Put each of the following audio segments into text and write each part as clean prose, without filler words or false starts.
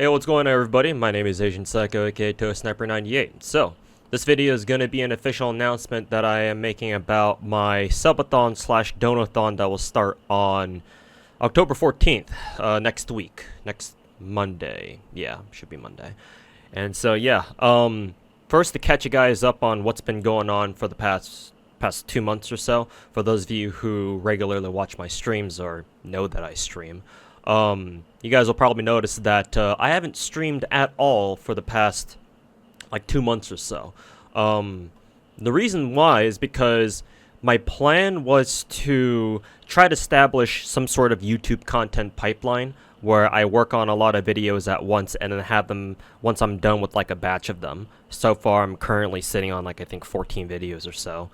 Hey, what's going on, everybody? My name is Asian Psycho, aka Sniper98. So, this video is going to be an official announcement that I am making about my Subathon slash Donothon that will start on October 14th, next week. Next Monday. Yeah, should be Monday. And so, yeah, first to catch you guys up on what's been going on for the past 2 months or so, for those of you who regularly watch my streams or know that I stream. You guys will probably notice that I haven't streamed at all for the past like 2 months or so. The reason why is because my plan was to try to establish some sort of YouTube content pipeline where I work on a lot of videos at once and then have them once I'm done with like a batch of them. So far, I'm currently sitting on like I think 14 videos or so.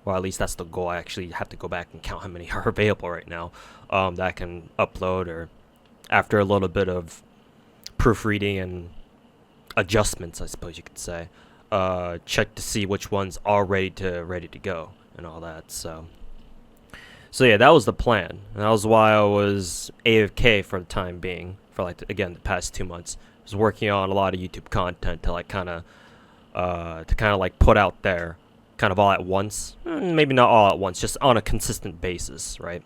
Or at least that's the goal. I actually have to go back and count how many are available right now that I can upload, or after a little bit of proofreading and adjustments, I suppose you could say, check to see which ones are ready to go and all that. So yeah, that was the plan. And that was why I was AFK for the time being, for like again the past 2 months. I was working on a lot of YouTube content to like kind of like put out there, kind of all at once. Maybe not all at once, just on a consistent basis, right?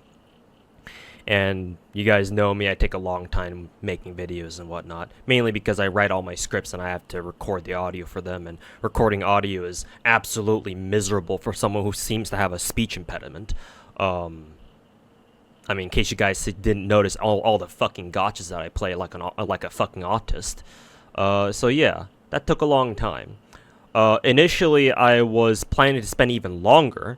And you guys know me, I take a long time making videos and whatnot, mainly because I write all my scripts and I have to record the audio for them, and recording audio is absolutely miserable for someone who seems to have a speech impediment. I mean, in case you guys didn't notice all the fucking gotchas that I play like a fucking autist. So yeah, that took a long time. Initially, I was planning to spend even longer.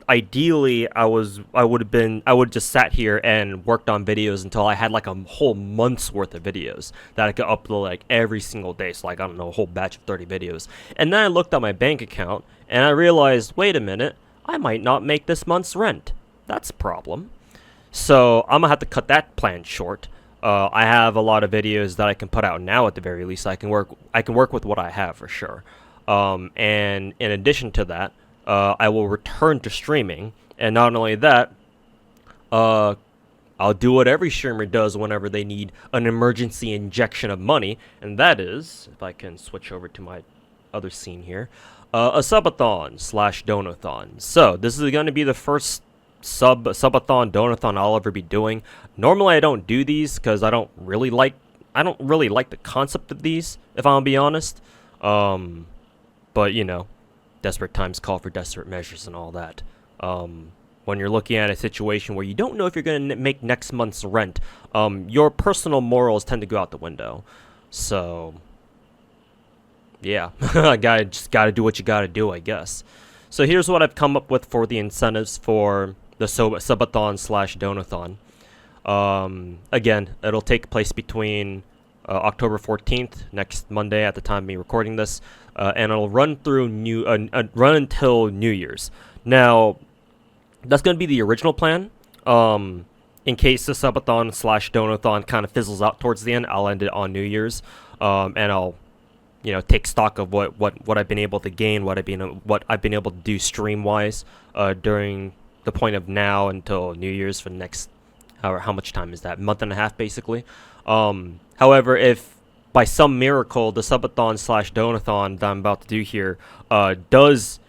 Ideally, I would just sat here and worked on videos until I had like a whole month's worth of videos that I could upload like every single day. So like, I don't know, a whole batch of 30 videos. And then I looked at my bank account and I realized, wait a minute, I might not make this month's rent. That's a problem. So I'm gonna have to cut that plan short. I have a lot of videos that I can put out now at the very least. I can work with what I have for sure. And in addition to that, I will return to streaming, and not only that, I'll do what every streamer does whenever they need an emergency injection of money, and that is, if I can switch over to my other scene here, a Subathon slash Donothon. So this is going to be the first Subathon Donothon I'll ever be doing. Normally I don't do these because I don't really like the concept of these, if I'm gonna be honest. But you know, desperate times call for desperate measures and all that. When you're looking at a situation where you don't know if you're gonna make next month's rent, your personal morals tend to go out the window. So yeah, just gotta do what you gotta do, I guess. So here's what I've come up with for the incentives for the Subathon slash Donothon. Again, it'll take place between October 14th, next Monday at the time of me recording this, and it'll run through run until New Year's. Now, that's going to be the original plan. In case the Subathon slash Donothon kind of fizzles out towards the end, I'll end it on New Year's, and I'll take stock of what I've been able to gain, what I've been able to do stream wise during the point of now until New Year's for the next how much time is that, month and a half basically. However, if by some miracle the Subathon slash Donathon that I'm about to do here does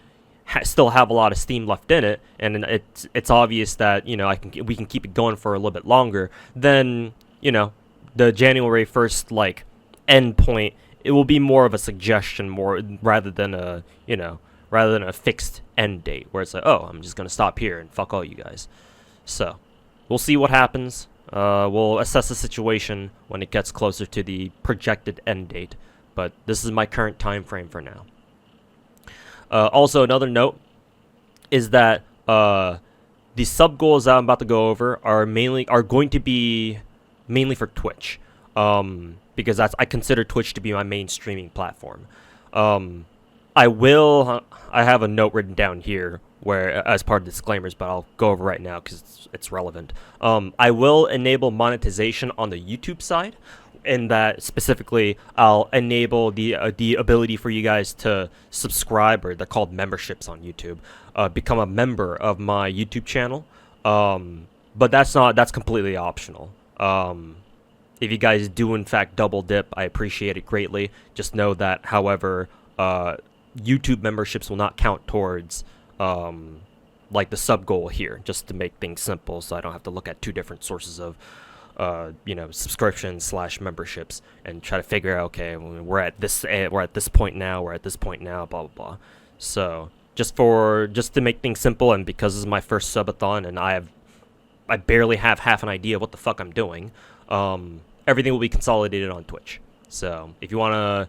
still have a lot of steam left in it, and it's obvious that we can keep it going for a little bit longer, then the January 1st like end point, it will be more of a suggestion rather than a fixed end date where it's like, oh, I'm just gonna stop here and fuck all you guys. So we'll see what happens. We'll assess the situation when it gets closer to the projected end date, but this is my current time frame for now. Also, another note is that the sub goals that I'm about to go over are going to be mainly for Twitch, because I consider Twitch to be my main streaming platform. I have a note written down here where as part of the disclaimers, but I'll go over right now because it's relevant. I will enable monetization on the YouTube side, in that specifically I'll enable the ability for you guys to subscribe, or they're called memberships on YouTube, become a member of my YouTube channel. But that's completely optional. If you guys do in fact double dip, I appreciate it greatly. Just know that, however, YouTube memberships will not count towards like the sub goal here, just to make things simple, so I don't have to look at two different sources of subscriptions / memberships and try to figure out, okay, we're at this point now, blah blah blah. So just to make things simple, and because this is my first subathon and I barely have half an idea of what the fuck I'm doing, everything will be consolidated on Twitch. So if you want to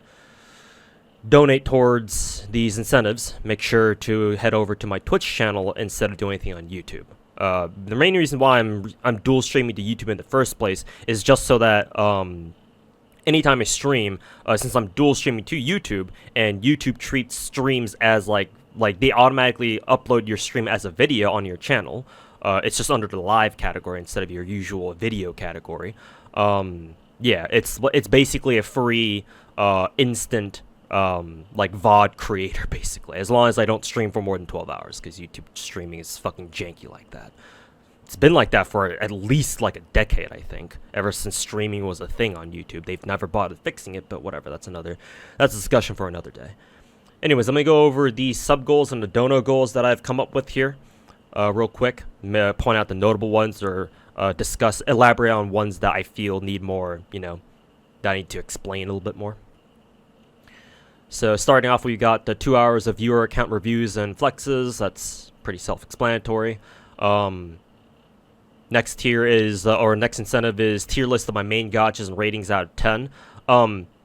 donate towards these incentives, make sure to head over to my Twitch channel instead of doing anything on YouTube. The main reason why I'm dual streaming to YouTube in the first place is just so that anytime I stream, since I'm dual streaming to YouTube, and YouTube treats streams as like they automatically upload your stream as a video on your channel. It's just under the live category instead of your usual video category. Yeah, it's basically a free instant like VOD creator, basically, as long as I don't stream for more than 12 hours, because YouTube streaming is fucking janky like that. It's been like that for at least like a decade, I think, ever since streaming was a thing on YouTube. They've never bothered fixing it, but whatever, that's a discussion for another day. Anyways, let me go over the sub goals and the dono goals that I've come up with here real quick. Point out the notable ones, or elaborate on ones that I feel need more, that I need to explain a little bit more. So starting off, we got the 2 hours of viewer account reviews and flexes. That's pretty self-explanatory. Next tier is, or next incentive is tier list of my main gotchas and ratings out of 10.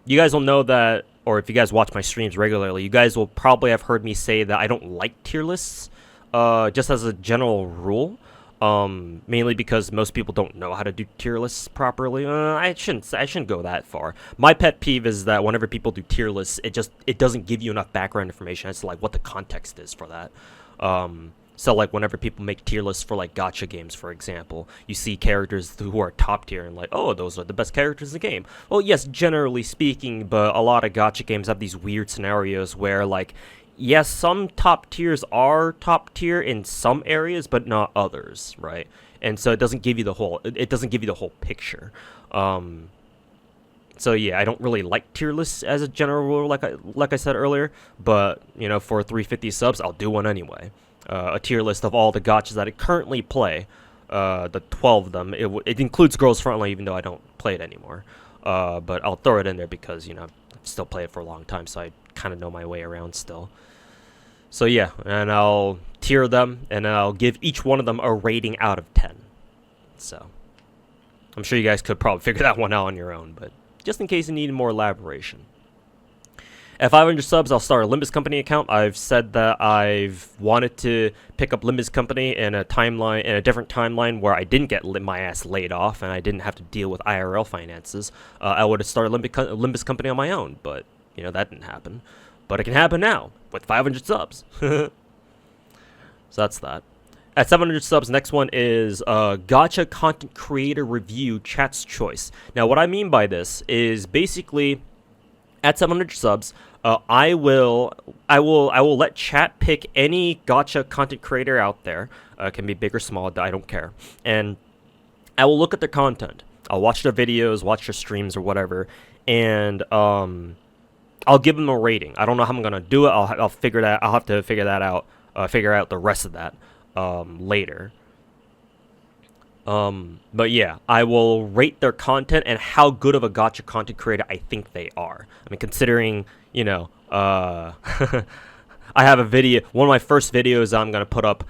You guys will know that, or if you guys watch my streams regularly, you guys will probably have heard me say that I don't like tier lists, just as a general rule. Mainly because most people don't know how to do tier lists properly. I shouldn't go that far. My pet peeve is that whenever people do tier lists, it doesn't give you enough background information as to like what the context is for that. So like whenever people make tier lists for like gacha games, for example, you see characters who are top tier and like, oh, those are the best characters in the game. Well, yes, generally speaking, but a lot of gacha games have these weird scenarios where like, yes, some top tiers are top tier in some areas, but not others, right? And so it doesn't give you the whole picture. So yeah, I don't really like tier lists as a general rule, like I said earlier. But for 350 subs, I'll do one anyway. A tier list of all the gachas that I currently play, the 12 of them. It includes Girls Frontline, even though I don't play it anymore. But I'll throw it in there because I've still played it for a long time, so I kind of know my way around still. So yeah, and I'll tier them, and I'll give each one of them a rating out of 10. So I'm sure you guys could probably figure that one out on your own, but just in case you need more elaboration. At 500 subs, I'll start a Limbus Company account. I've said that I've wanted to pick up Limbus Company in a different timeline where I didn't get my ass laid off and I didn't have to deal with IRL finances. I would have started Limbus Company on my own, but that didn't happen. But it can happen now with 500 subs. So that's that. At 700 subs, next one is Gacha Content Creator Review Chat's Choice. Now, what I mean by this is basically at 700 subs, I will let chat pick any gacha content creator out there. Can be big or small, I don't care. And I will look at their content. I'll watch their videos, watch their streams or whatever, and I'll give them a rating. I don't know how I'm gonna do it. I'll have to figure that out. Figure out the rest of that later. But yeah, I will rate their content and how good of a gacha content creator I think they are. I mean, considering, I have a video, one of my first videos I'm going to put up,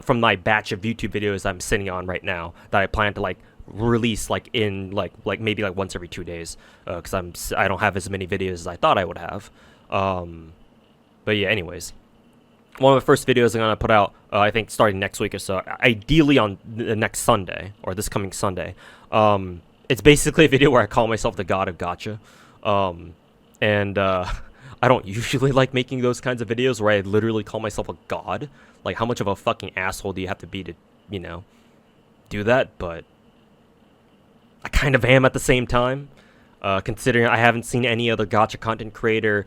from my batch of YouTube videos I'm sitting on right now that I plan to release in maybe once every 2 days, because I don't have as many videos as I thought I would have. But yeah, anyways. One of the first videos I'm going to put out, I think starting next week or so, ideally on the next Sunday, or this coming Sunday. It's basically a video where I call myself the god of gacha. I don't usually like making those kinds of videos where I literally call myself a god. Like, how much of a fucking asshole do you have to be to, do that? But I kind of am at the same time. Considering I haven't seen any other gacha content creator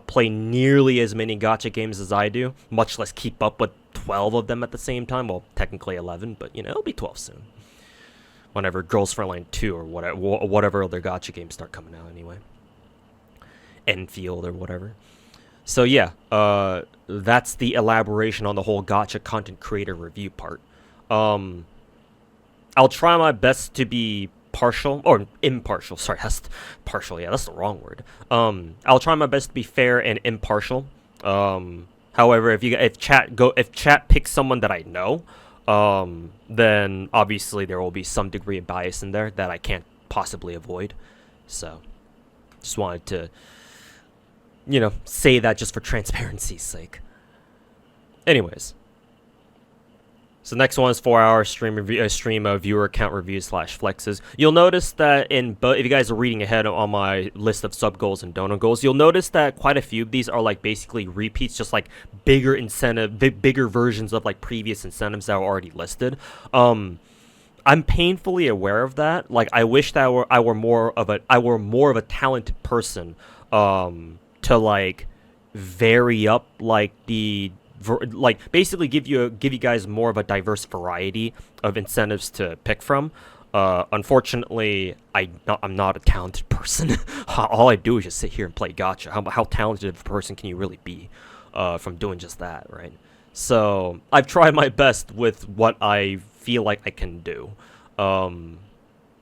play nearly as many gacha games as I do, much less keep up with 12 of them at the same time. Well, technically 11, but it'll be 12 soon. whenever Girls Frontline 2 or whatever other gacha games start coming out anyway. Enfield or whatever. So yeah, that's the elaboration on the whole gacha content creator review part. I'll try my best to be partial or impartial. Sorry, that's partial. Yeah, that's the wrong word. I'll try my best to be fair and impartial. However, if chat picks someone that I know, then obviously there will be some degree of bias in there that I can't possibly avoid. So, just wanted to, say that just for transparency's sake. Anyways. So next one is 4-hour stream of viewer count reviews / flexes. You'll notice that if you guys are reading ahead on my list of sub goals and Dono goals, you'll notice that quite a few of these are like basically repeats, just like bigger bigger versions of like previous incentives that were already listed. I'm painfully aware of that. Like I wish that I were more of a talented person, to like vary up like basically give you guys more of a diverse variety of incentives to pick from. Unfortunately, I'm not a talented person. All I do is just sit here and play gacha. How talented of a person can you really be from doing just that, right? So I've tried my best with what I feel like I can do. And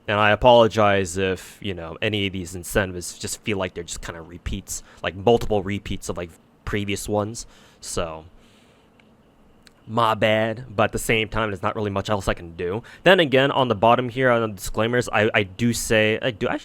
I apologize if, any of these incentives just feel like they're just kind of repeats, like multiple repeats of like previous ones. So my bad, but at the same time, there's not really much else I can do. Then again, on the bottom here on the disclaimers, I do say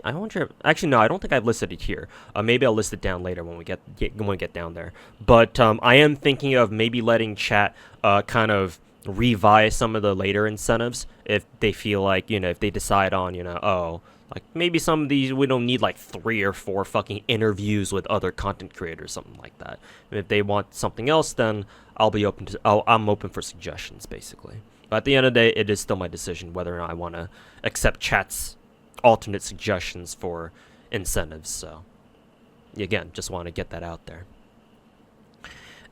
I wonder. Actually, no, I don't think I've listed it here. Maybe I'll list it down later when we get down there. But I am thinking of maybe letting chat kind of revise some of the later incentives if they feel like if they decide on like maybe some of these we don't need like 3 or 4 fucking interviews with other content creators, something like that. And if they want something else, then I'm open for suggestions, basically. But at the end of the day, it is still my decision whether or not I want to accept chat's alternate suggestions for incentives. So, again, just want to get that out there.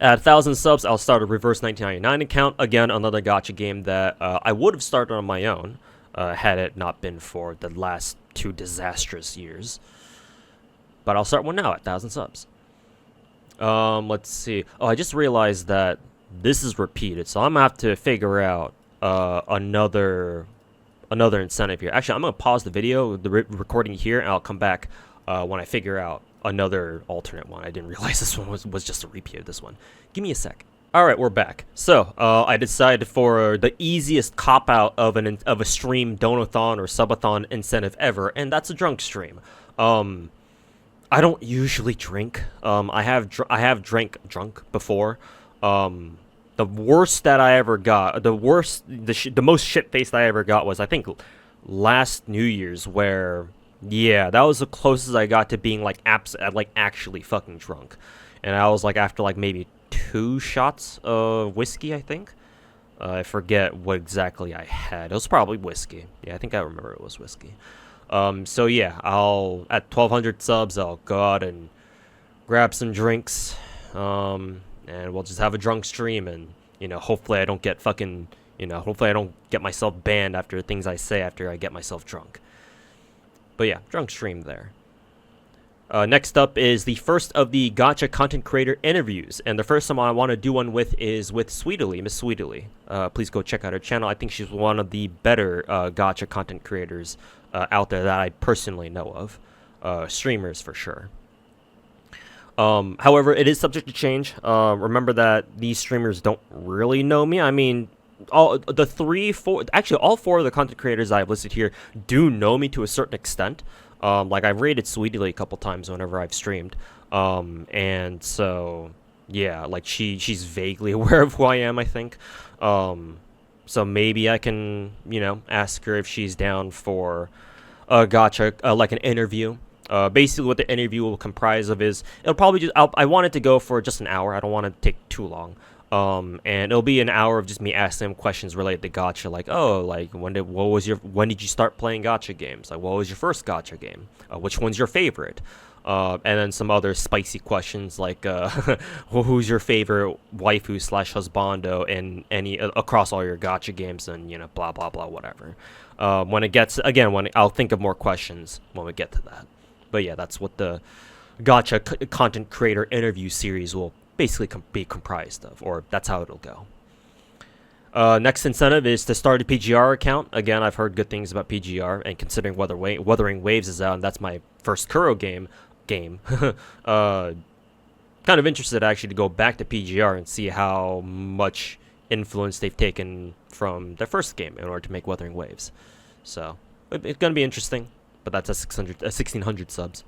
At 1,000 subs, I'll start a reverse 1999 account. Again, another gacha game that I would have started on my own had it not been for the last 2 disastrous years. But I'll start one now at 1,000 subs. Let's see. Oh, I just realized that this is repeated, so I'm gonna have to figure out another incentive here. Actually, I'm gonna pause the video, the recording here, and I'll come back when I figure out another alternate one. I didn't realize this one was just a repeat of this one. Give me a sec. All right, we're back. So I decided for the easiest cop out of a stream Donothon or Subathon incentive ever, and that's a drunk stream. I don't usually drink. I have drank drunk before. The worst that I ever got, the most shit-faced I ever got was I think last New Year's, where that was the closest I got to being like actually fucking drunk, and I was like after like maybe 2 shots of whiskey, I think. I forget what exactly I had. It was probably whiskey. Yeah, I think I remember it was whiskey. So yeah, at 1,200 subs, I'll go out and grab some drinks, and we'll just have a drunk stream, and, hopefully I don't get hopefully I don't get myself banned after things I say after I get myself drunk. But yeah, drunk stream there. Next up is the first of the gacha content creator interviews, and the first one I want to do one with is with Sweetly, Miss Sweetly. Please go check out her channel. I think she's one of the better gacha content creators out there that I personally know of, streamers for sure. However, it is subject to change. Remember that these streamers don't really know me. I mean, all 4 of the content creators I've listed here do know me to a certain extent. Like I've rated Sweetly a couple times whenever I've streamed, and so yeah, like she's vaguely aware of who I am, I think. So maybe I can ask her if she's down for a gacha, like an interview. Basically what the interview will comprise of is it'll probably just I want it to go for just an hour. I don't want it to take too long. And it'll be an hour of just me asking him questions related to gacha, like, oh, like when did you start playing gacha games? Like, what was your first gacha game? Which one's your favorite? And then some other spicy questions like, who's your favorite waifu slash husbando in any across all your gacha games, and blah blah blah whatever. When it gets when I'll think of more questions when we get to that. But yeah, that's what the gacha content creator interview series will basically be comprised of, or that's how it'll go. Next incentive is to start a PGR account. Again, I've heard good things about PGR, and considering Wuthering Waves is out, and that's my first Kuro game, kind of interested actually to go back to PGR and see how much influence they've taken from their first game in order to make Wuthering Waves. So it's gonna be interesting, but that's 1600 subs.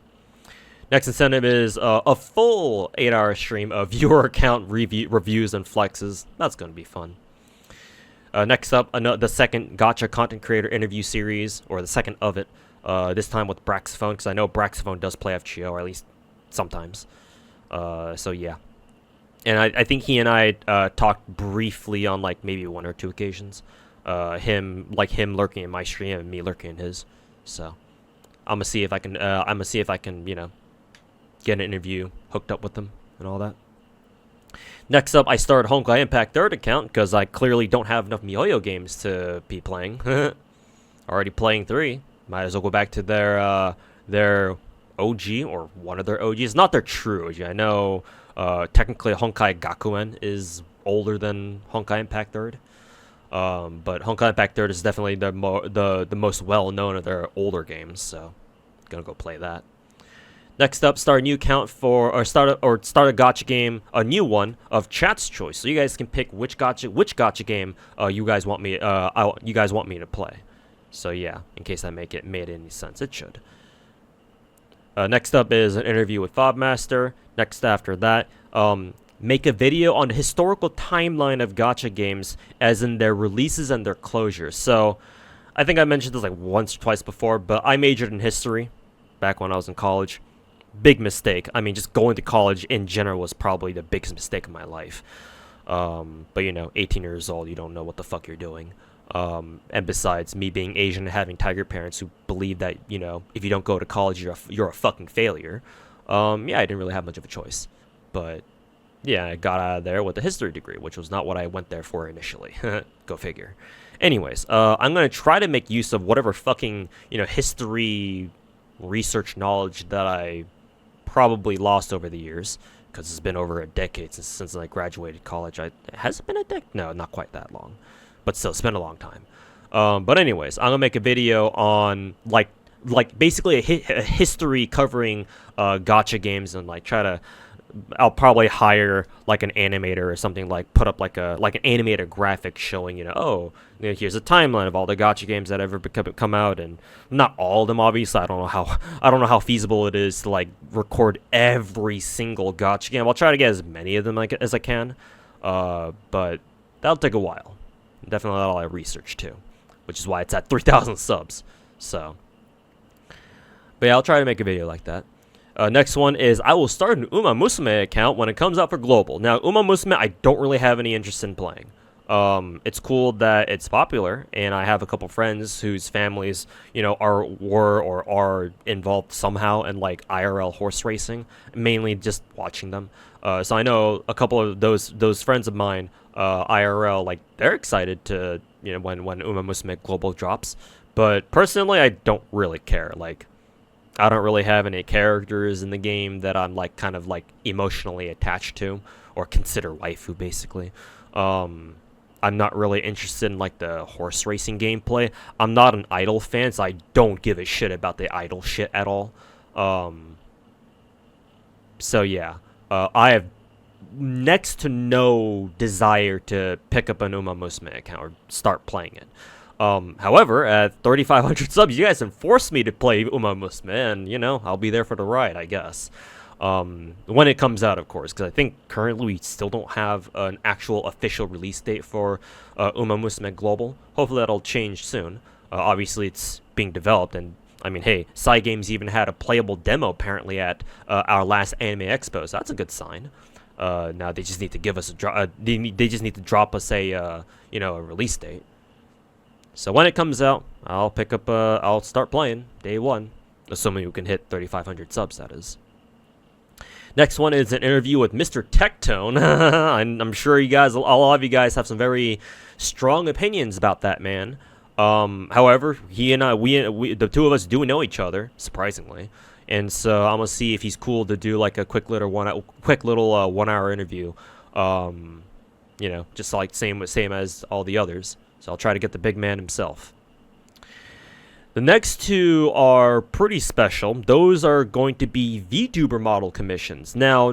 Next incentive is a full 8-hour stream of viewer account reviews and flexes. That's going to be fun. Next up, the second gacha content creator interview series, or the second of it, this time with Braxophone, because I know Braxophone does play FGO, or at least sometimes. So yeah. And I think he and I talked briefly on like maybe 1 or 2 occasions. Him lurking in my stream and me lurking in his. So I'm gonna see if I can get an interview hooked up with them and all that. Next up, I started Honkai Impact 3rd account because I clearly don't have enough MiHoYo games to be playing. Already playing 3. Might as well go back to their OG, or one of their OGs. Not their true OG. I know technically Honkai Gakuen is older than Honkai Impact 3rd. But Honkai Impact 3rd is definitely the most well-known of their older games, so gonna go play that. Next up, start a new account start a gacha game, a new one of chat's choice. So you guys can pick which gacha game you guys want me to play. So yeah, in case that made any sense, it should. Next up is an interview with Fobmaster. Next after that, make a video on the historical timeline of gacha games, as in their releases and their closures. So I think I mentioned this like once or twice before, but I majored in history back when I was in college. Big mistake. I mean, just going to college in general was probably the biggest mistake of my life. But 18 years old, you don't know what the fuck you're doing. And besides, me being Asian and having tiger parents who believe that, if you don't go to college, you're a fucking failure. I didn't really have much of a choice. But yeah, I got out of there with a history degree, which was not what I went there for initially. Go figure. Anyways, I'm going to try to make use of whatever fucking, history research knowledge that I probably lost over the years, because it's been over a decade since I graduated college. Has it been a decade? No, not quite that long, but still, it's been a long time. But anyways, I'm gonna make a video on like basically a history covering gacha games, and I'll probably hire like an animator or something, like put up like an animated graphic showing, here's a timeline of all the gacha games that ever come out, and not all of them, obviously. I don't know how feasible it is to like record every single gacha game. I'll try to get as many of them as I can, but that'll take a while. Definitely a lot of research too, which is why it's at 3,000 subs. So, but yeah, I'll try to make a video like that. Next one is I will start an Uma Musume account when it comes out for global. Now, Uma Musume, I don't really have any interest in playing. It's cool that it's popular, and I have a couple friends whose families, are involved somehow in like IRL horse racing, mainly just watching them. So I know a couple of those friends of mine, IRL, like they're excited to when Uma Musume Global drops. But personally, I don't really care. Like, I don't really have any characters in the game that I'm like kind of like emotionally attached to or consider waifu, basically. I'm not really interested in like the horse racing gameplay. I'm not an idol fan, so I don't give a shit about the idol shit at all. So yeah, I have next to no desire to pick up an Uma Musume account or start playing it. However, at 3,500 subs, you guys can force me to play Uma Musume, and, I'll be there for the ride, I guess. When it comes out, of course, because I think currently we still don't have an actual official release date for Uma Musume Global. Hopefully that'll change soon. Obviously, it's being developed, and, I mean, hey, Cygames even had a playable demo, apparently, at our last Anime Expo, so that's a good sign. Now they just need to give us they just need to drop us a a release date. So when it comes out, I'll start playing day one, assuming we can hit 3,500 subs. That is. Next one is an interview with Mr. Tectone. I'm sure a lot of you guys have some very strong opinions about that man. However, he and we the two of us do know each other, surprisingly, and so I'm gonna see if he's cool to do like a quick little 1 hour interview. Just like same as all the others. So I'll try to get the big man himself. The next two are pretty special. Those are going to be VTuber model commissions. Now,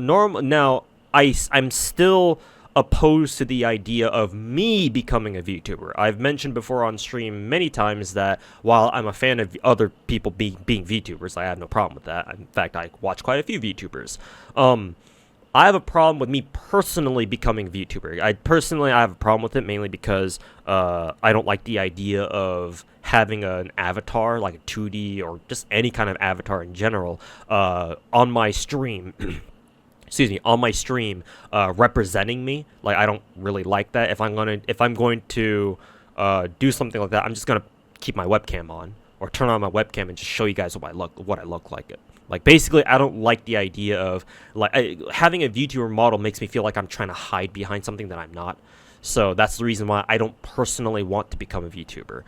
I'm still opposed to the idea of me becoming a VTuber. I've mentioned before on stream many times that while I'm a fan of other people being VTubers, I have no problem with that. In fact, I watch quite a few VTubers. I have a problem with me personally becoming a VTuber. I have a problem with it mainly because I don't like the idea of having an avatar, like a 2D or just any kind of avatar in general, on my stream. On my stream, representing me. Like, I don't really like that. If I'm going to do something like that, I'm just gonna keep my webcam on or turn on my webcam and just show you guys what I look like. Like, basically, I don't like the idea of, like, having a VTuber model makes me feel like I'm trying to hide behind something that I'm not. So that's the reason why I don't personally want to become a VTuber.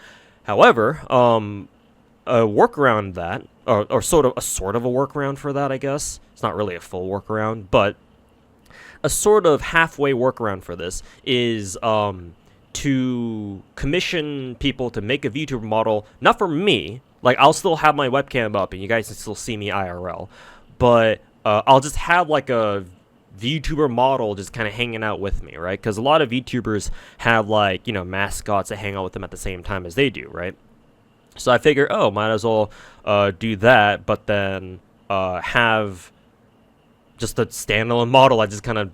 However, a workaround that, or sort of a workaround for that, I guess. It's not really a full workaround, but a sort of halfway workaround for this is to commission people to make a VTuber model, not for me. Like, I'll still have my webcam up and you guys can still see me IRL. But I'll just have, like, a VTuber model just kind of hanging out with me, right? Because a lot of VTubers have, like, mascots that hang out with them at the same time as they do, right? So I figure, might as well do that, but then have just a standalone model that just kind of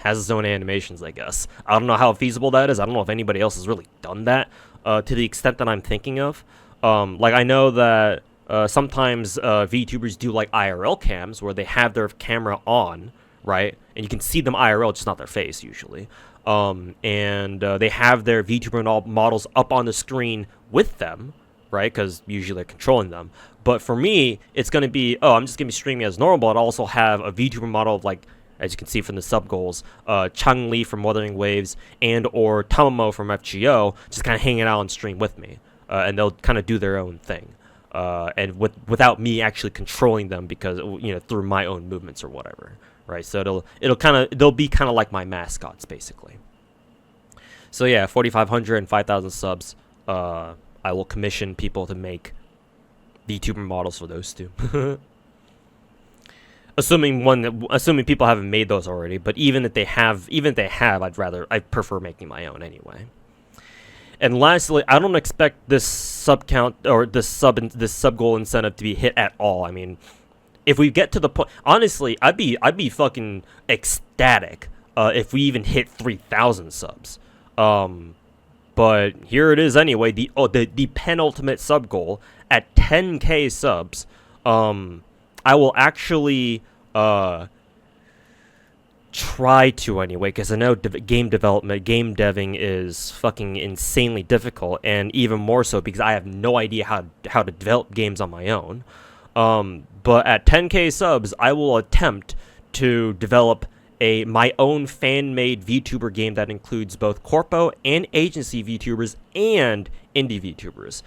has its own animations, I guess. I don't know how feasible that is. I don't know if anybody else has really done that to the extent that I'm thinking of. Like, I know that sometimes VTubers do, like, IRL cams where they have their camera on, right? And you can see them IRL, just not their face, usually. And they have their VTuber models up on the screen with them, right? Because usually they're controlling them. But for me, it's going to be, I'm just going to be streaming as normal, but I'll also have a VTuber model of, like, as you can see from the sub goals, Chang Li from Wuthering Waves and or Tamamo from FGO just kind of hanging out on stream with me. And they'll kind of do their own thing. And without me actually controlling them because, through my own movements or whatever. Right? So they'll be kind of like my mascots, basically. So yeah, 4,500 and 5,000 subs. I will commission people to make VTuber models for those two. Assuming people haven't made those already, but even if they have, I prefer making my own anyway. And lastly, I don't expect this sub count or this sub goal incentive to be hit at all. I mean, if we get to the point, honestly, I'd be fucking ecstatic if we even hit 3,000 subs. But here it is anyway. The penultimate sub goal at 10k subs. I will actually try to anyway, because I know game deving is fucking insanely difficult, and even more so because I have no idea how to develop games on my own. But at 10k subs, I will attempt to develop my own fan-made VTuber game that includes both corpo and agency VTubers and indie VTubers.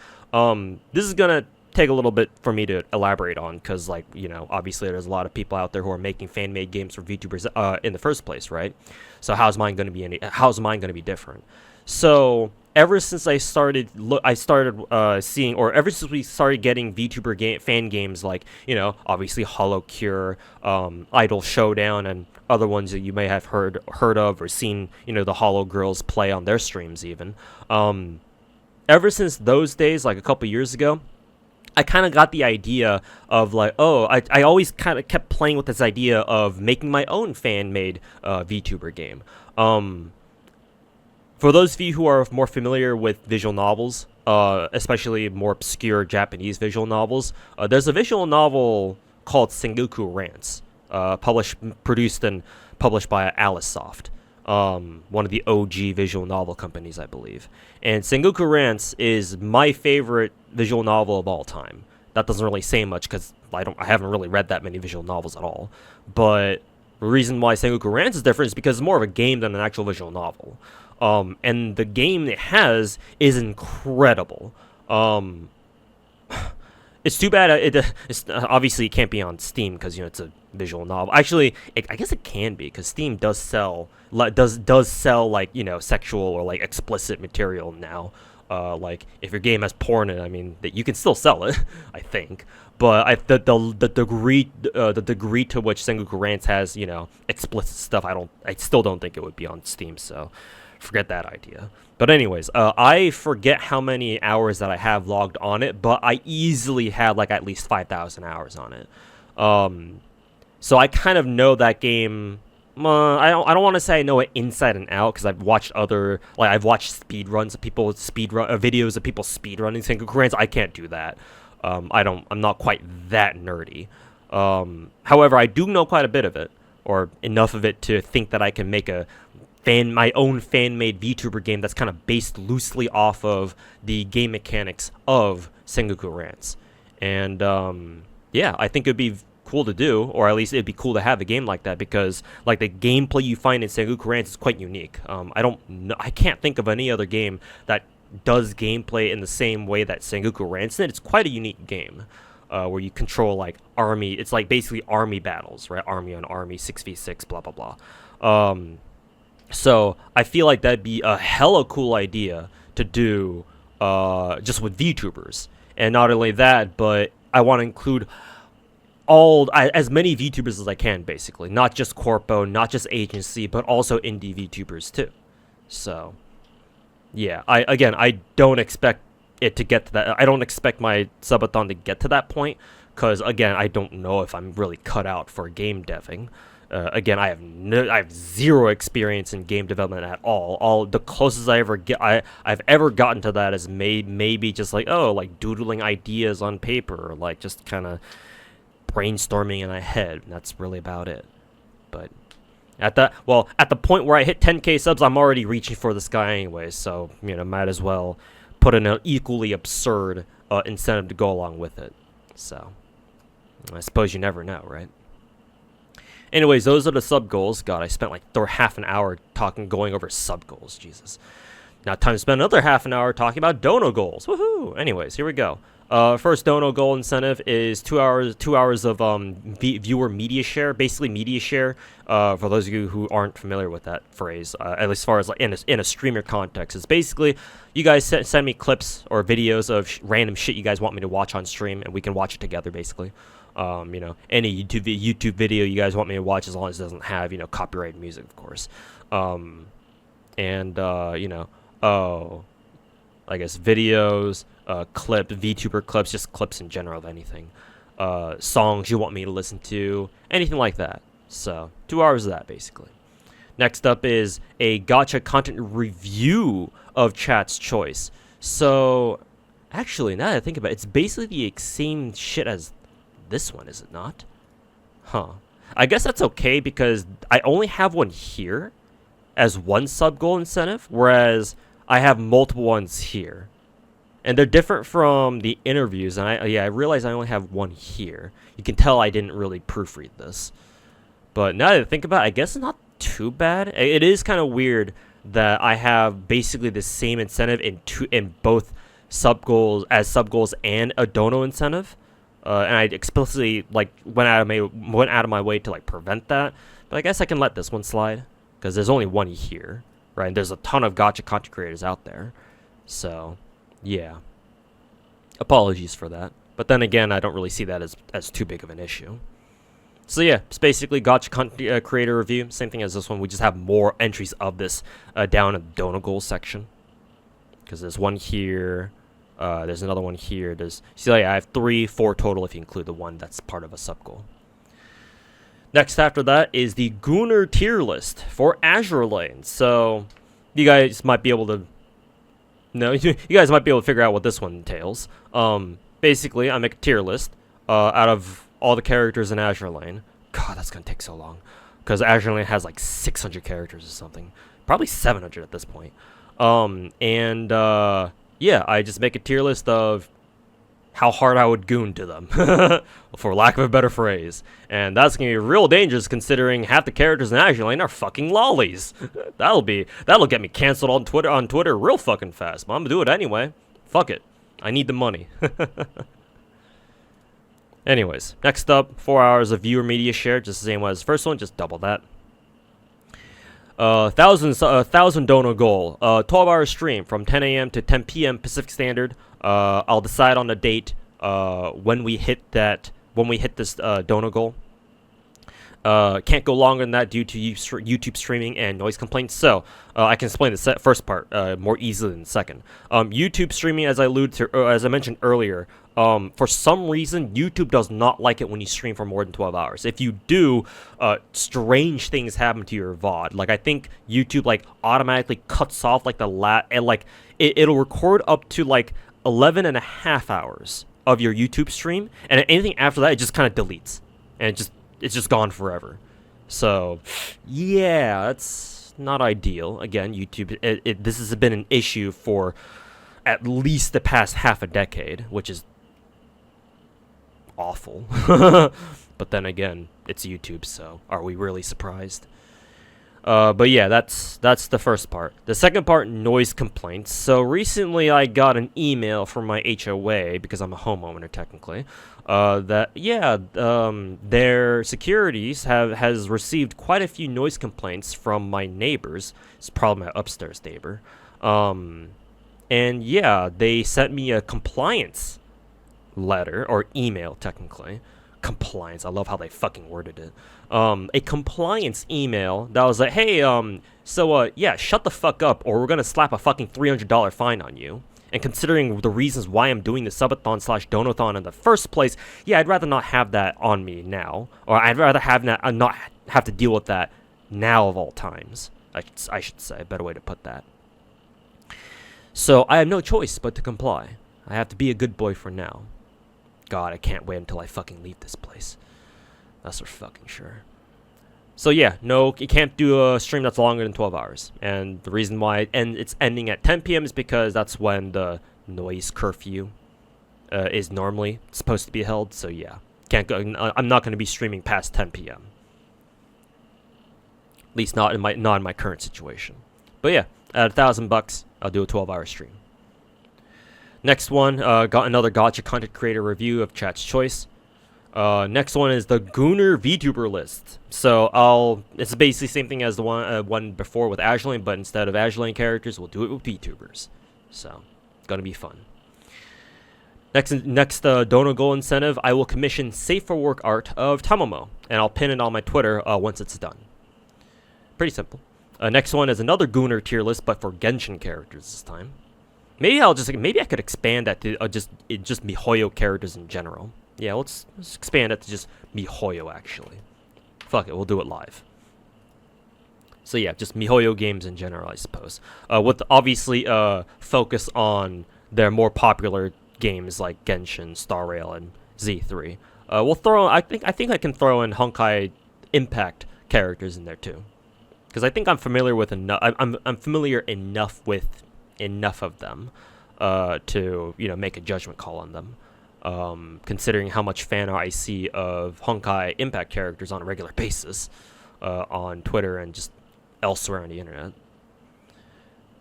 This is gonna take a little bit for me to elaborate on because, like, obviously there's a lot of people out there who are making fan-made games for VTubers in the first place, right? So how's mine gonna be different? So ever since I started seeing, or ever since we started getting VTuber fan games like, obviously Hollow Cure, Idol Showdown, and other ones that you may have heard of or seen, the Hollow Girls play on their streams even. Ever since those days, like a couple years ago, I kind of got the idea of like, I always kind of kept playing with this idea of making my own fan-made VTuber game. For those of you who are more familiar with visual novels, especially more obscure Japanese visual novels, there's a visual novel called Sengoku Rants. Produced and published by Alicesoft, one of the OG visual novel companies, I believe. And Sengoku Rants is my favorite visual novel of all time. That doesn't really say much because I haven't really read that many visual novels at all. But the reason why Sengoku Rants is different is because it's more of a game than an actual visual novel. And the game it has is incredible. It's too bad it's obviously it can't be on Steam because it's a visual novel. Actually, I guess it can be because Steam does sell like sexual or like explicit material now. Like if your game has porn in it, I mean that you can still sell it, I think. But the degree to which Sengoku Rants has explicit stuff, I still don't think it would be on Steam. So forget that idea. But anyways, I forget how many hours that I have logged on it, but I easily had like at least 5,000 hours on it. So I kind of know that game. I don't want to say I know it inside and out because I've watched I've watched speedruns of people videos of people speedrunning Sengoku Rants. I can't do that. I'm not quite that nerdy. However, I do know quite a bit of it, or enough of it to think that I can make my own fan-made VTuber game that's kind of based loosely off of the game mechanics of Sengoku Rants. And yeah, I think it'd be cool to do, or at least it'd be cool to have a game like that because like the gameplay you find in Sengoku Rants is quite unique. I can't think of any other game that does gameplay in the same way that Sengoku Rants did. It's quite a unique game. Where you control like army. It's like basically army battles, right? Army on army, 6v6, blah blah blah. So I feel like that'd be a hella cool idea to do just with VTubers. And not only that, but I want to include as many VTubers as I can, basically. Not just Corpo, not just agency, but also indie VTubers too. So yeah, I don't expect it to get to that. I don't expect my subathon to get to that point because again, I don't know if I'm really cut out for game deving. Again, I have zero experience in game development at all. All the closest I've ever gotten to that is maybe just like doodling ideas on paper, or like just kind of brainstorming in my head. And that's really about it. But at the point where I hit 10k subs, I'm already reaching for the sky anyway. So might as well put in an equally absurd incentive to go along with it. So I suppose you never know, right? Anyways, those are the sub goals. God, I spent like half an hour going over sub goals. Jesus. Now time to spend another half an hour talking about Dono goals. Woohoo! Anyways, here we go. First Dono goal incentive is 2 hours of viewer media share, basically media share. For those of you who aren't familiar with that phrase, at least as far as like in a streamer context, it's basically you guys send me clips or videos of random shit you guys want me to watch on stream, and we can watch it together, basically. Any YouTube video you guys want me to watch, as long as it doesn't have copyrighted music, of course. I guess videos, VTuber clips, just clips in general of anything. Songs you want me to listen to, anything like that. So 2 hours of that, basically. Next up is a gacha content review of chat's choice. So actually, now that I think about it, it's basically the same shit as this one, is it not? Huh. I guess that's okay because I only have one here as one sub goal incentive, whereas I have multiple ones here. And they're different from the interviews, and I realize I only have one here. You can tell I didn't really proofread this. But now that I think about it, I guess it's not too bad. It is kind of weird that I have basically the same incentive in both sub goals and a Dono incentive. And I explicitly went out of my way to prevent that. But I guess I can let this one slide because there's only one here, right? And there's a ton of gacha content creators out there. So yeah, apologies for that. But then again, I don't really see that as too big of an issue. So yeah, it's basically gacha content creator review. Same thing as this one. We just have more entries of this down in the Dono goals section. Because there's one here. There's another one here. I have 4 total if you include the one that's part of a sub goal. Next after that is the Gunner tier list for Azure Lane. So you guys might be able to figure out what this one entails. Basically, I make a tier list out of all the characters in Azure Lane, God, that's gonna take so long. Because Azure has like 600 characters or something. Probably 700 at this point. Yeah, I just make a tier list of how hard I would goon to them, for lack of a better phrase. And that's gonna be real dangerous considering half the characters in Azure Lane are fucking lollies. that'll get me canceled on Twitter real fucking fast. But I'm gonna do it anyway. Fuck it. I need the money. Anyways, next up, 4 hours of viewer media share, just the same as the first one, just double that. 1,000 Dono goal. 12-hour stream from 10 a.m. to 10 p.m. Pacific Standard. I'll decide on the date when we hit this Dono goal. Can't go longer than that due to YouTube streaming and noise complaints. So I can explain the first part more easily than the second. YouTube streaming, as I mentioned earlier, for some reason YouTube does not like it when you stream for more than 12 hours. If you do, strange things happen to your VOD. Like, I think YouTube like automatically cuts off like it'll record up to like 11 and a half hours of your YouTube stream, and anything after that it just kind of deletes, and it's just gone forever. So yeah, that's not ideal. Again, YouTube, this has been an issue for at least the past half a decade, which is awful. But then again, it's YouTube, so are we really surprised? But yeah, that's the first part. The second part, noise complaints. So recently I got an email from my HOA, because I'm a homeowner technically, that their securities has received quite a few noise complaints from my neighbors. It's probably my upstairs neighbor. And yeah, they sent me a compliance letter, or email technically. Compliance, I love how they fucking worded it. A compliance email that was like, hey, yeah, shut the fuck up or we're gonna slap a fucking $300 fine on you. And considering the reasons why I'm doing the Subathon / Donothon in the first place, yeah, I'd rather not have that on me now. Or I'd rather have that, not have to deal with that now of all times. I should say, a better way to put that. So I have no choice but to comply. I have to be a good boy for now. God, I can't wait until I fucking leave this place. That's for fucking sure. So yeah, no, you can't do a stream that's longer than 12 hours. And the reason why it's ending at 10 p.m. is because that's when the noise curfew is normally supposed to be held. So yeah, can't go. I'm not going to be streaming past 10 p.m. At least not in my current situation. But yeah, at $1,000, I'll do a 12-hour stream. Next one, got another gotcha content creator review of Chat's Choice. Next one is the Gooner VTuber list. So it's basically the same thing as the one before with Azure Lane, but instead of Azure Lane characters, we'll do it with VTubers. So, gonna be fun. Next Dono goal incentive, I will commission safe for work art of Tamomo, and I'll pin it on my Twitter once it's done. Pretty simple. Next one is another Gooner tier list, but for Genshin characters this time. Maybe I could expand that to just MiHoYo characters in general. Yeah, let's expand it to just MiHoYo actually. Fuck it, we'll do it live. So yeah, just MiHoYo games in general, I suppose. With obviously focus on their more popular games like Genshin, Star Rail, and Z3. We'll throw. I think I can throw in Honkai Impact characters in there too, because I think I'm familiar with enough. I'm familiar enough with enough of them to make a judgment call on them. Considering how much fan art I see of Honkai Impact characters on a regular basis on Twitter and just elsewhere on the internet.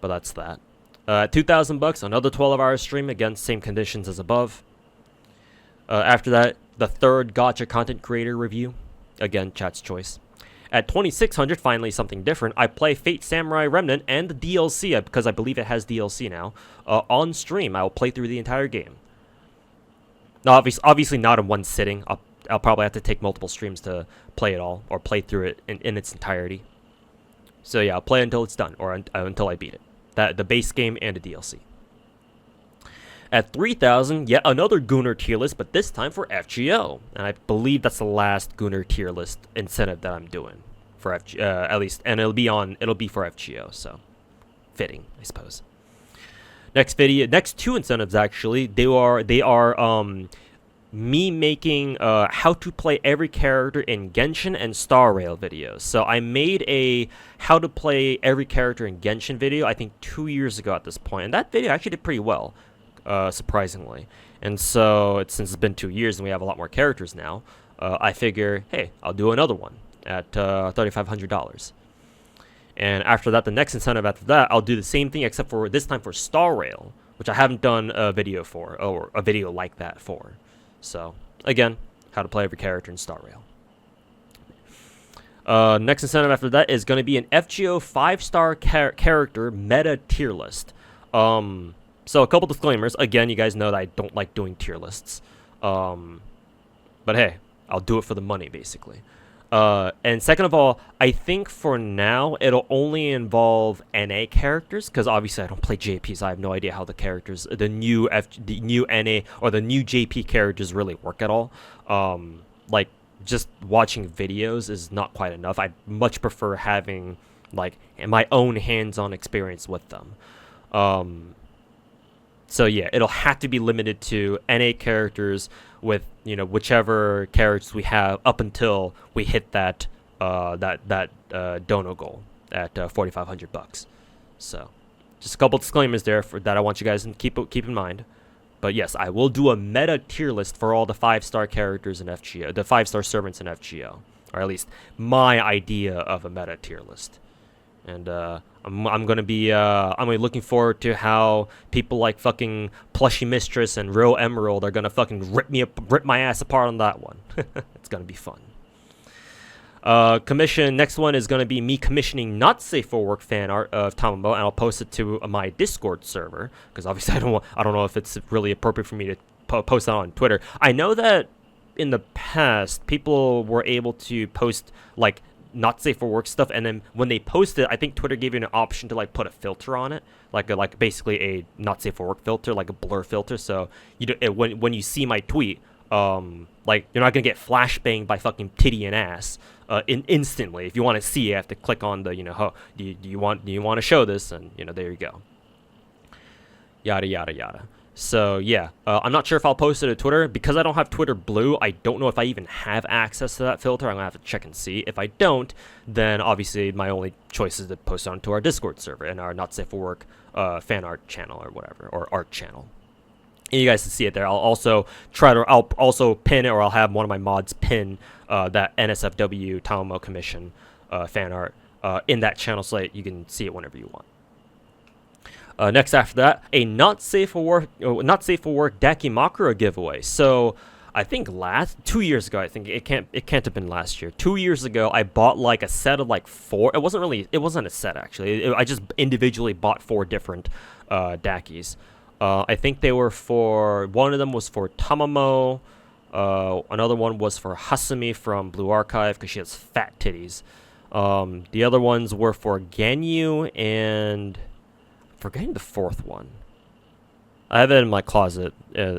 But that's that. $2,000, another 12-hour stream, again, same conditions as above. After that, the third gotcha content creator review, again, Chat's Choice. At 2,600, finally something different, I play Fate Samurai Remnant and the DLC, because I believe it has DLC now, on stream. I will play through the entire game. Now, obviously not in one sitting. I'll probably have to take multiple streams to play it all, or play through it in its entirety. So yeah, I'll play until it's done, or until I beat it. The base game and the DLC. At 3,000, yet another Gooner tier list, but this time for FGO. And I believe that's the last Gooner tier list incentive that I'm doing for at least, and it'll be for FGO, so fitting, I suppose. Next two incentives actually, they are me making how to play every character in Genshin and Star Rail videos. So I made a how to play every character in Genshin video, I think 2 years ago at this point, and that video actually did pretty well, surprisingly. And so since it's been 2 years and we have a lot more characters now, I figure, hey, I'll do another one at $3,500. And after that, the next incentive after that, I'll do the same thing except for this time for Star Rail, which I haven't done a video for, or a video like that for. So, again, how to play every character in Star Rail. Next incentive after that is going to be an FGO 5-star character meta tier list. So a couple disclaimers. Again, you guys know that I don't like doing tier lists. But hey, I'll do it for the money, basically. And second of all, I think for now it'll only involve NA characters, because obviously I don't play JPs. I have no idea how the characters, the new NA or the new JP characters really work at all. Like just watching videos is not quite enough. I much prefer having like my own hands-on experience with them. So yeah, it'll have to be limited to NA characters with, you know, whichever characters we have up until we hit that Dono goal at $4,500. So just a couple disclaimers there for that I want you guys to keep in mind. But yes, I will do a meta tier list for all the 5-star characters in FGO, the 5-star servants in FGO, or at least my idea of a meta tier list. And I'm gonna be looking forward to how people like fucking Plushy Mistress and Real Emerald are gonna fucking rip my ass apart on that one. It's gonna be fun. Next one is gonna be me commissioning not safe for work fan art of Tamamo, and I'll post it to my Discord server, because obviously I don't know if it's really appropriate for me to post that on Twitter. I know that in the past people were able to post like not safe for work stuff, and then when they post it, I think Twitter gave you an option to like put a filter on it, like basically a not safe for work filter, like a blur filter. So when you see my tweet, like you're not gonna get flashbanged by fucking titty and ass instantly. If you want to see, you have to click on the, you know, do you want to show this, and you know, there you go. Yada yada yada. So yeah, I'm not sure if I'll post it to Twitter because I don't have Twitter Blue. I don't know if I even have access to that filter. I'm gonna have to check and see. If I don't, then obviously my only choice is to post it onto our Discord server and our Not Safe for Work fan art channel or whatever, or art channel. And you guys can see it there. I'll also pin it, or I'll have one of my mods pin that NSFW Tamamo Commission fan art in that channel so that you can see it whenever you want. Next after that, a not safe for work Dakimakura giveaway. So I think 2 years ago, I think it can't have been last year. 2 years ago, I bought like a set of like 4. It wasn't a set actually. I just individually bought 4 different Dakis. I think they were one of them was for Tamamo. Another one was for Hasumi from Blue Archive because she has fat titties. The other ones were for Ganyu and forgetting the 4th one. I have it in my closet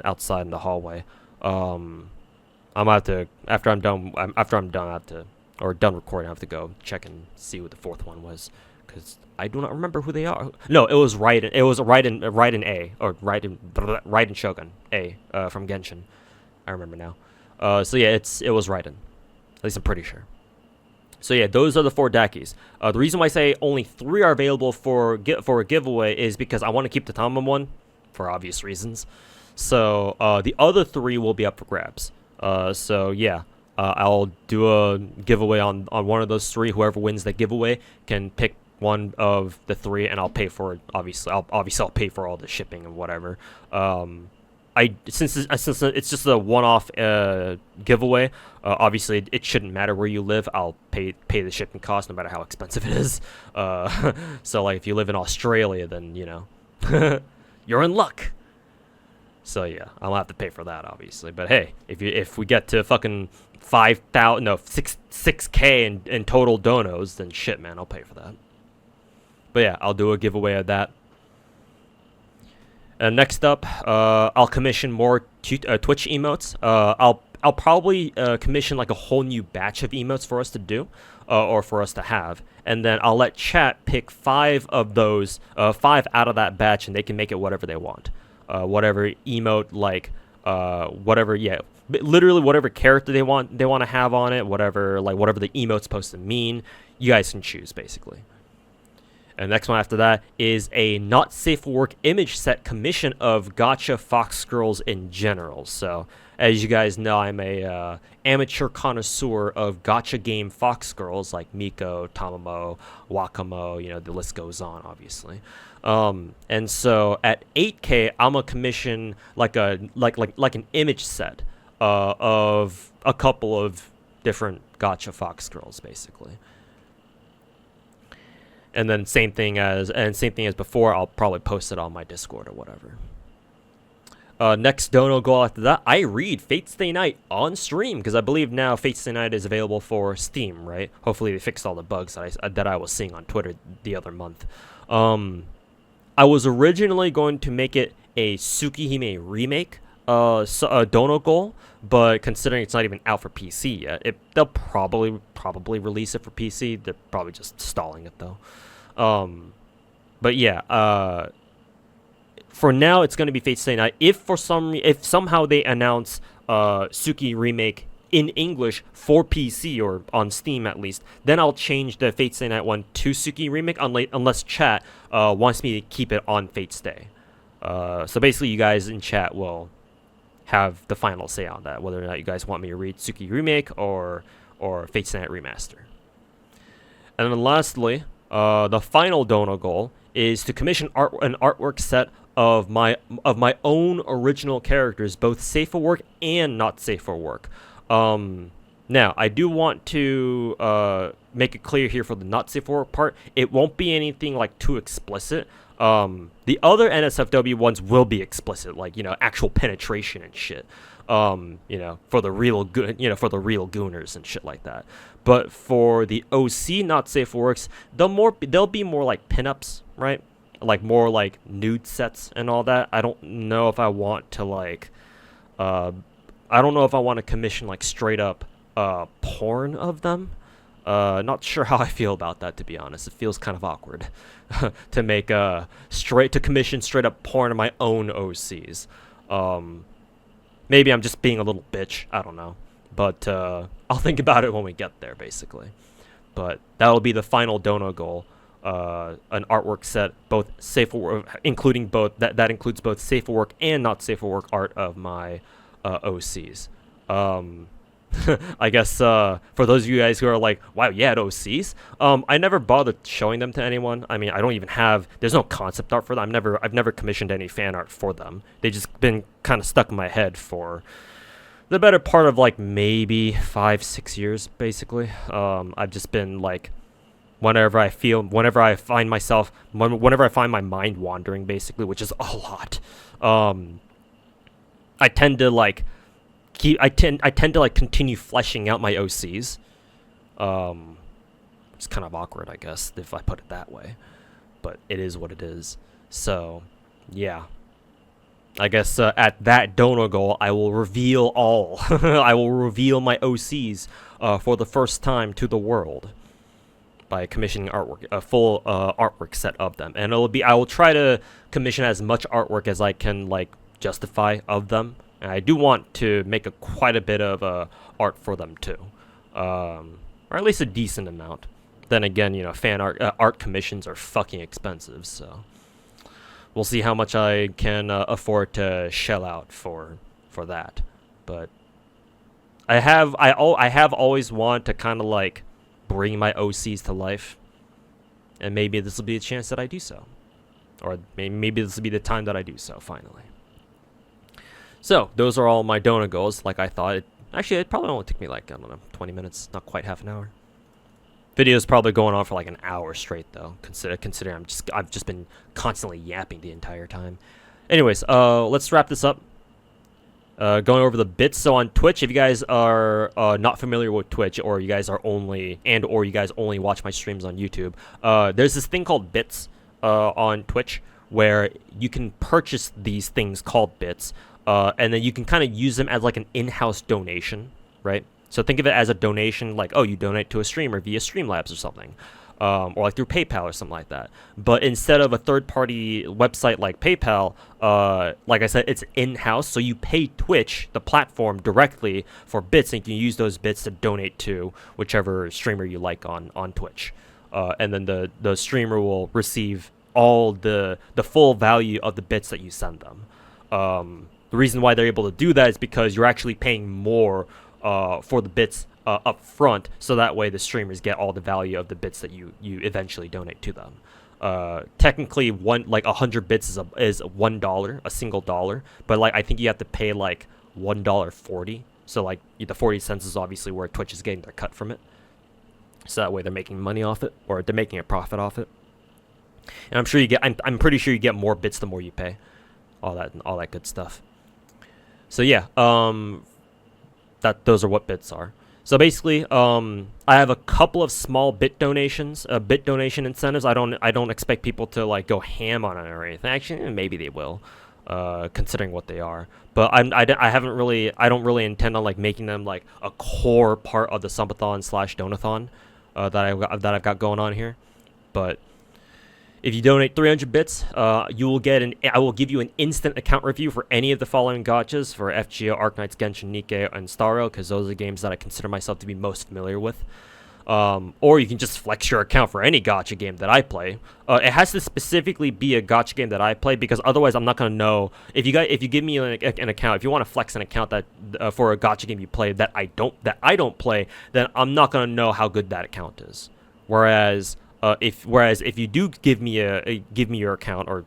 outside in the hallway. I'm gonna have to after I'm done done recording. I have to go check and see what the 4th one was because I do not remember who they are. No, it was Raiden. It was Raiden A or Raiden Shogun A from Genshin. I remember now. So yeah, it was Raiden. At least I'm pretty sure. So yeah, those are the 4 Dakis. The reason why I say only 3 are available for a giveaway is because I want to keep the Tamam one, for obvious reasons. So the other 3 will be up for grabs. So yeah, I'll do a giveaway on one of those 3. Whoever wins that giveaway can pick one of the 3, and I'll pay for it. Obviously, I'll pay for all the shipping and whatever. Since it's just a one-off giveaway, obviously it shouldn't matter where you live. I'll pay the shipping cost no matter how expensive it is. So like if you live in Australia, then you know you're in luck. So yeah, I'll have to pay for that obviously. But hey, if we get to fucking 6K in total donos, then shit, man, I'll pay for that. But yeah, I'll do a giveaway of that. Next up, I'll commission more Twitch emotes. I'll probably commission like a whole new batch of emotes for us to do, or for us to have, and then I'll let chat pick 5 of those, 5 out of that batch, and they can make it whatever they want, whatever emote, like whatever. Yeah, literally whatever character they want to have on it, whatever the emote's supposed to mean, you guys can choose basically. And the next one after that is a not safe for work image set commission of gacha fox girls in general. So as you guys know, I'm a amateur connoisseur of gacha game fox girls like Miko, Tamamo, Wakamo, you know, the list goes on, obviously. And so at 8K, I'm gonna commission like an image set of a couple of different gacha fox girls, basically. And then same thing as before, I'll probably post it on my Discord or whatever. Next Dono goal after that, I read Fate Stay Night on stream, because I believe now Fate Stay Night is available for Steam, right? Hopefully they fixed all the bugs that I was seeing on Twitter the other month. I was originally going to make it a Tsukihime remake, Dono goal, but considering it's not even out for PC yet, they'll probably release it for PC. They're probably just stalling it though. But yeah, for now it's going to be Fate Stay Night. If somehow they announce Suki remake in English for PC or on Steam at least, then I'll change the Fate Stay Night one to Suki remake unless chat wants me to keep it on Fate Stay. So basically you guys in chat will have the final say on that, whether or not you guys want me to read Suki remake or Fate Stay Night remaster. And then lastly, the final Dono goal is to commission an artwork set of my own original characters, both safe for work and not safe for work. Now I do want to make it clear here for the not safe for work part, it won't be anything like too explicit. The other NSFW ones will be explicit, like, you know, actual penetration and shit. You know, for the real gooners and shit like that. But for the OC not safe for works, they'll be more like pinups, right? Like more like nude sets and all that. I don't know if I want to commission like straight up porn of them. Not sure how I feel about that, to be honest. It feels kind of awkward to make commission straight up porn of my own OCs. Maybe I'm just being a little bitch. I don't know, but I'll think about it when we get there, basically. But that'll be the final Dono goal. An artwork set, both safe for work, including both that includes both safe for work and not safe for work art of my OCs. I guess for those of you guys who are like, wow, you had OCs? I never bothered showing them to anyone. I mean, I don't even have, there's no concept art for them. I've never commissioned any fan art for them. They've just been kind of stuck in my head for the better part of like maybe 5-6 years, basically. I've just been like, whenever I find my mind wandering, basically, which is a lot, I tend to like continue fleshing out my OCs. It's kind of awkward, I guess, if I put it that way, but it is what it is. So, yeah. I guess at that Dono goal, I will reveal all. I will reveal my OCs for the first time to the world by commissioning a full artwork set of them, and I will try to commission as much artwork as I can like justify of them. And I do want to make quite a bit of art for them too, or at least a decent amount. Then again, you know, fan art commissions are fucking expensive, so we'll see how much I can afford to shell out for that. But I have always wanted to kind of like bring my OCs to life, and maybe this will be a chance that I do so, or maybe this will be the time that I do so finally. So those are all my Dono goals. Like I thought, it probably only took me like, I don't know, 20 minutes, not quite half an hour. Video's probably going on for like an hour straight though, considering I've just been constantly yapping the entire time. Anyways, let's wrap this up. Going over the bits. So on Twitch, if you guys are not familiar with Twitch, or you guys only watch my streams on YouTube, there's this thing called bits on Twitch where you can purchase these things called bits, and then you can kind of use them as like an in-house donation, right? So think of it as a donation, like, oh, you donate to a streamer via Streamlabs or something. or like through PayPal or something like that. But instead of a third-party website like PayPal, like I said, it's in-house, so you pay Twitch, the platform, directly for bits, and you can use those bits to donate to whichever streamer you like on Twitch, and then the streamer will receive all the full value of the bits that you send them. The reason why they're able to do that is because you're actually paying more for the bits up front, so that way the streamers get all the value of the bits that you eventually donate to them. Technically, 100 bits is $1, a single dollar, but like I think you have to pay like $1.40. So like the 40 cents is obviously where Twitch is getting their cut from it. So that way they're making money off it, or they're making a profit off it. And I'm pretty sure you get more bits the more you pay. All that good stuff. So yeah, those are what bits are. So basically, I have a couple of small bit donations, bit donation incentives. I don't expect people to like go ham on it or anything. Actually, maybe they will, considering what they are. But I don't really intend on like making them like a core part of the Subathon / Donothon that I've got going on here. But if you donate 300 bits, I will give you an instant account review for any of the following gachas for FGO, Arknights, Genshin, Nikke, and Starrail, because those are the games that I consider myself to be most familiar with. Or you can just flex your account for any gacha game that I play. It has to specifically be a gacha game that I play, because otherwise I'm not gonna know if you give me an account. If you want to flex an account that for a gacha game you play that I don't play, then I'm not gonna know how good that account is. Whereas if you do give me your account, or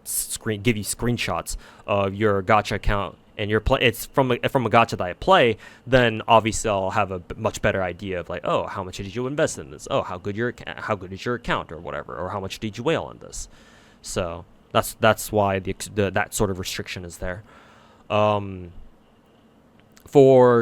give you screenshots of your gacha account, and it's from a gacha that I play, then obviously I'll have a much better idea of like, oh, how much did you invest in this? Oh, how good is your account, or whatever, or how much did you whale on this? So that's why that sort of restriction is there. For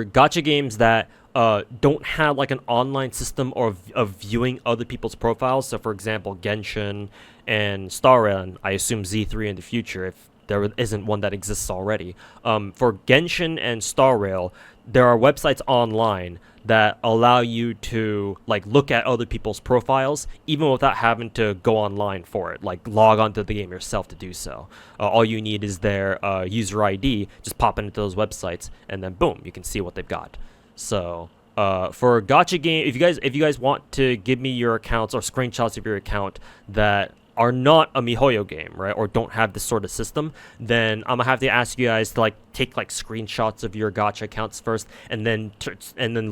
gacha games that don't have like an online system of viewing other people's profiles. So for example, Genshin and Starrail, and I assume Z3 in the future if there isn't one that exists already. For Genshin and Starrail, there are websites online that allow you to like look at other people's profiles even without having to go online for it, like log onto the game yourself to do so. All you need is their user ID, just pop into those websites, and then boom, you can see what they've got. So for a gacha game, if you guys want to give me your accounts or screenshots of your account that are not a MiHoYo game, right, or don't have this sort of system, then I'm gonna have to ask you guys to like take like screenshots of your gacha accounts first, and then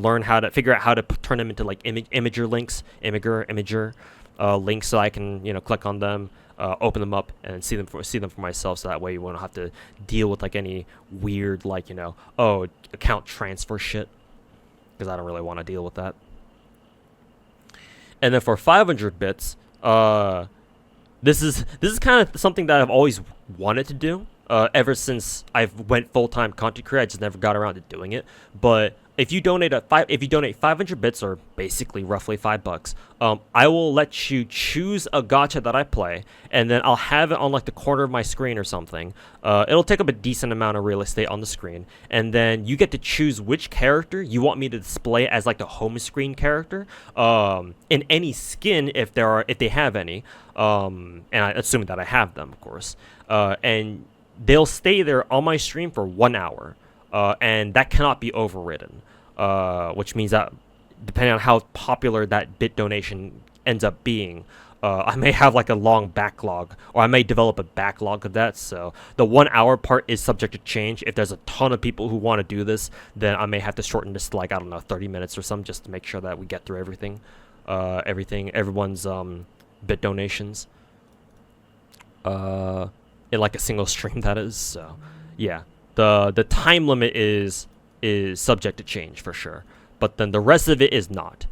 learn how to figure out how to turn them into like imager links, links, so I can click on them, open them up, and see them for myself. So that way you won't have to deal with like any weird like account transfer shit, because I don't really want to deal with that. And then for 500 bits, this is kind of something that I've always wanted to do. Ever since I've went full-time content creator, I just never got around to doing it. But if you donate 500 bits, or basically roughly $5, I will let you choose a gacha that I play, and then I'll have it on like the corner of my screen or something. It'll take up a decent amount of real estate on the screen, and then you get to choose which character you want me to display as like the home screen character, in any skin if they have any, and I assume that I have them, of course, and they'll stay there on my stream for 1 hour. And that cannot be overridden, which means that depending on how popular that bit donation ends up being, I may have like a long backlog, or I may develop a backlog of that. So the 1 hour part is subject to change. If there's a ton of people who want to do this, then I may have to shorten this to like, I don't know, 30 minutes or something, just to make sure that we get through everyone's bit donations in like a single stream, that is. So yeah. The time limit is subject to change for sure, but then the rest of it is not.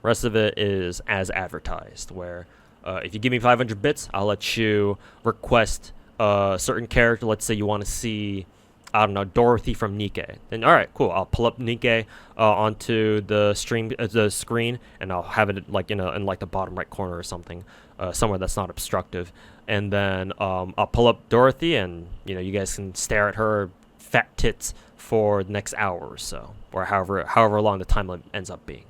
Rest of it is as advertised, where if you give me 500 bits, I'll let you request a certain character. Let's say you want to see, I don't know, Dorothy from Nikke. Then all right, cool. I'll pull up Nikke onto the screen, and I'll have it like in like the bottom right corner or something, somewhere that's not obstructive. And then I'll pull up Dorothy, and you guys can stare at her fat tits for the next hour or so, or however long the time limit ends up being.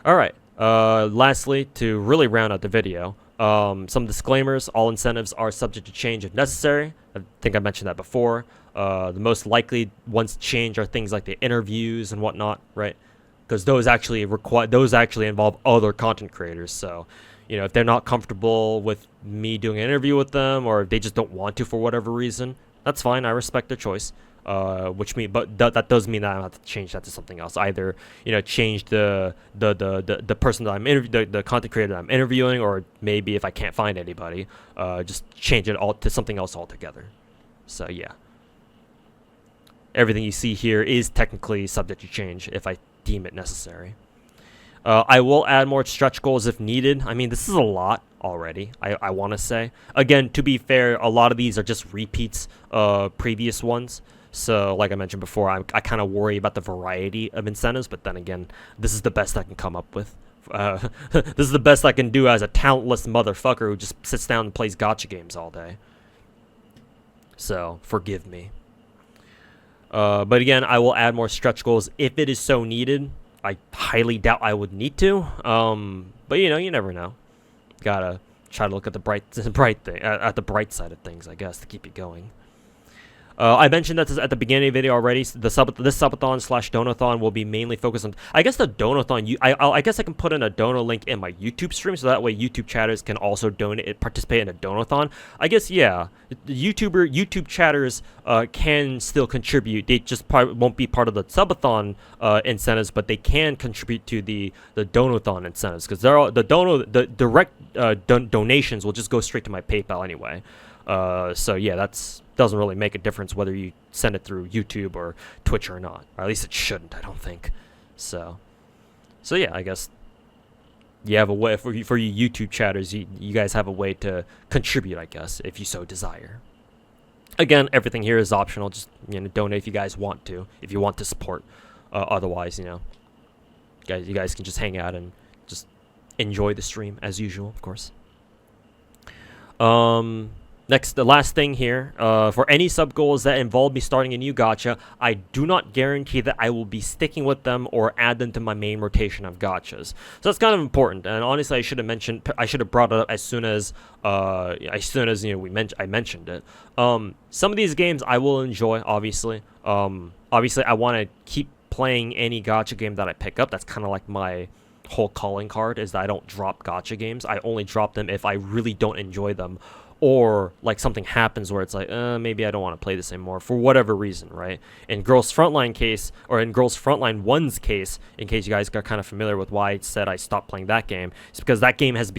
All right. Lastly, to really round out the video, some disclaimers. All incentives are subject to change if necessary. I think I mentioned that before. The most likely ones to change are things like the interviews and whatnot, right? Because those actually involve other content creators. So, if they're not comfortable with me doing an interview with them, or if they just don't want to for whatever reason, that's fine. I respect their choice. That does mean that I have to change that to something else. Either change the person that I'm the content creator that I'm interviewing, or maybe if I can't find anybody, just change it all to something else altogether. So yeah, everything you see here is technically subject to change if I deem it necessary. I will add more stretch goals if needed. I mean, this is a lot already, I want to say. Again, to be fair, a lot of these are just repeats of previous ones. So, like I mentioned before, I kind of worry about the variety of incentives, but then again, this is the best I can come up with. This is the best I can do as a talentless motherfucker who just sits down and plays gacha games all day. So, forgive me. But again, I will add more stretch goals if it is so needed. I highly doubt I would need to. But you never know. Gotta try to look at the bright side of things, I guess, to keep it going. I mentioned that at the beginning of the video already. This Subathon / Donothon will be mainly focused on, I guess, the Donothon. I guess I can put in a Dono link in my YouTube stream, so that way YouTube chatters can also participate in a Donothon. I guess, yeah, the YouTube chatters can still contribute. They just won't be part of the Subathon incentives, but they can contribute to the Donothon incentives, because the direct donations will just go straight to my PayPal anyway. So yeah, doesn't really make a difference whether you send it through YouTube or Twitch or not. Or at least it shouldn't, I don't think. So yeah, I guess you have a way for you YouTube chatters. You guys have a way to contribute, I guess, if you so desire. Again, everything here is optional. Just donate if you guys want to. If you want to support. Otherwise, you guys can just hang out and just enjoy the stream as usual, of course. Next, the last thing here, for any sub goals that involve me starting a new gacha, I do not guarantee that I will be sticking with them or add them to my main rotation of gachas. So that's kind of important, and honestly, I should have brought it up as soon as I mentioned it. Some of these games I will enjoy, obviously. Obviously, I want to keep playing any gacha game that I pick up. That's kind of like my whole calling card, is that I don't drop gacha games. I only drop them if I really don't enjoy them, or like something happens where it's like, maybe I don't want to play this anymore for whatever reason, right? In Girls Frontline case, or in Girls Frontline 1's case, in case you guys got kind of familiar with why I said I stopped playing that game, it's because that game is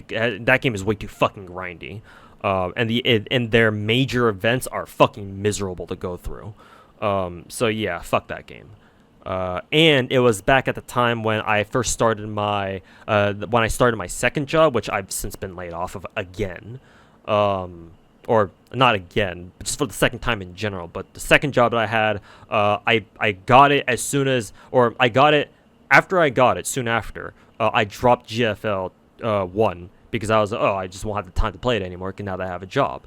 way too fucking grindy, and their major events are fucking miserable to go through. So yeah, fuck that game. And it was back at the time when I first started my second job, which I've since been laid off of again. Or not again, but just for the second time in general. But the second job that I had, I got it as soon as, or I got it after I got it. Soon after, I dropped GFL 1 because I was I just won't have the time to play it anymore. Now that I have a job,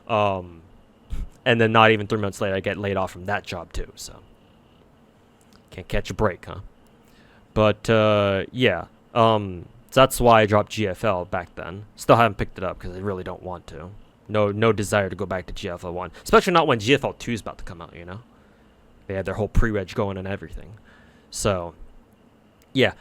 and then not even 3 months later, I get laid off from that job too. So can't catch a break, huh? But yeah. So that's why I dropped GFL back then. Still haven't picked it up because I really don't want to. No desire to go back to GFL 1. Especially not when GFL 2 is about to come out, They had their whole pre-reg going and everything. So, yeah.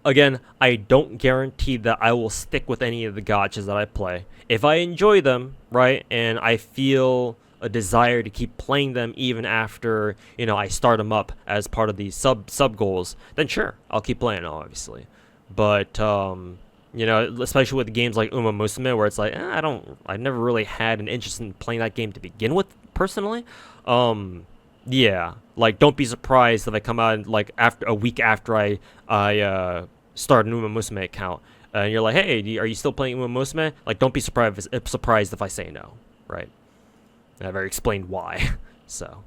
Again, I don't guarantee that I will stick with any of the gachas that I play. If I enjoy them, right, and I feel a desire to keep playing them even after, I start them up as part of these sub goals, then sure, I'll keep playing them, obviously. But especially with games like Uma Musume, where it's like I never really had an interest in playing that game to begin with personally. Yeah, like don't be surprised if I come out like after a week after I start an Uma Musume account, and you're like, hey, are you still playing Uma Musume? Like, don't be surprised if I say no, right? And I've already explained why. So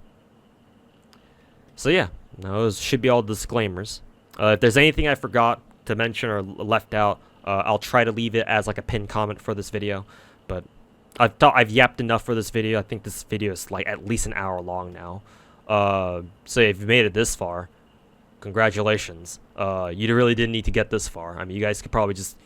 yeah, those should be all the disclaimers. If there's anything I forgot to mention or left out, I'll try to leave it as like a pinned comment for this video, but I've yapped enough for this video. I think this video is like at least an hour long now. So if you made it this far, congratulations. You really didn't need to get this far. I mean, you guys could probably just,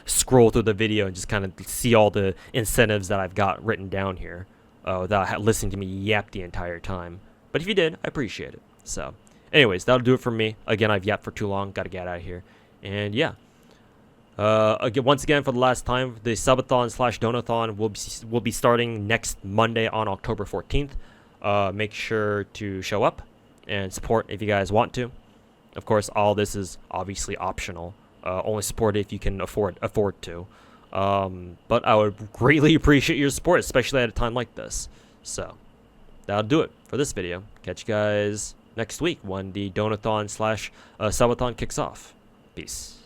scroll through the video and just kind of see all the incentives that I've got written down here without listening to me yap the entire time. But if you did, I appreciate it. So, anyways, that'll do it from me. Again, I've yapped for too long. Got to get out of here. And yeah. Once again, for the last time, the Subathon / Donothon will be starting next Monday on October 14th. Make sure to show up and support if you guys want to. Of course, all this is obviously optional. Only support it if you can afford to. But I would greatly appreciate your support, especially at a time like this. So, that'll do it for this video. Catch you guys next week when the Donothon / Subathon kicks off. Peace.